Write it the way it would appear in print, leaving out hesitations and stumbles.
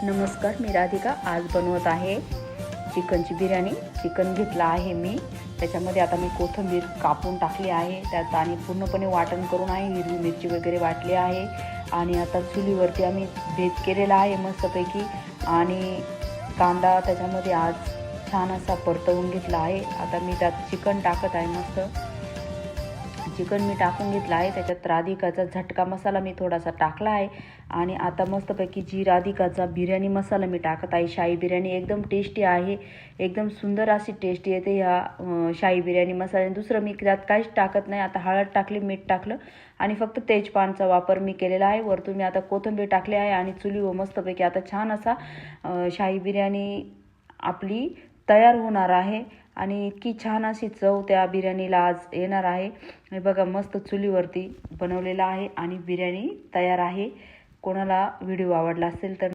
नमस्कार, मी राधिका आज बनवत आहे चिकनची बिर्याणी। चिकन घेतला आहे मी, त्याच्यामध्ये आता मी कोथिंबीर कापून टाकली आहे त्यात आणि पूर्णपणे वाटण करून आहे, हिरवी मिरची वगैरे वाटली आहे आणि आता चुलीवरती आम्ही भेद केलेला आहे मस्तपैकी आणि कांदा त्याच्यामध्ये आज छान असा परतवून घेतला आहे। आता मी त्यात चिकन टाकत आहे। मस्त चिकन मी टाकून घेतला आहे, त्याच्यात राधिकाचा झटका मसाला मी थोडासा टाकला आहे आणि आता मस्तपैकी जी राधिकाचा बिर्याणी मसाला मी टाकत आहे। शाही बिर्याणी एकदम टेस्टी आहे, एकदम सुंदर अशी टेस्ट येते ह्या शाही बिर्याणी मसाल्याने। दुसरं मी त्यात काहीच टाकत नाही। आता हळद टाकली, मीठ टाकलं आणि फक्त तेजपानचा वापर मी केलेला आहे। वरतून मी आता कोथिंबीर टाकली आहे आणि चुलीवर मस्तपैकी आता छान असा शाही बिर्याणी आपली तयार होणार आहे आणि इतकी छान अशी चव त्या बिर्याणीला आज येणार आहे। हे बघा, मस्त चुलीवरती बनवलेला आहे आणि बिर्याणी तयार आहे। कोणाला व्हिडिओ आवडला असेल तर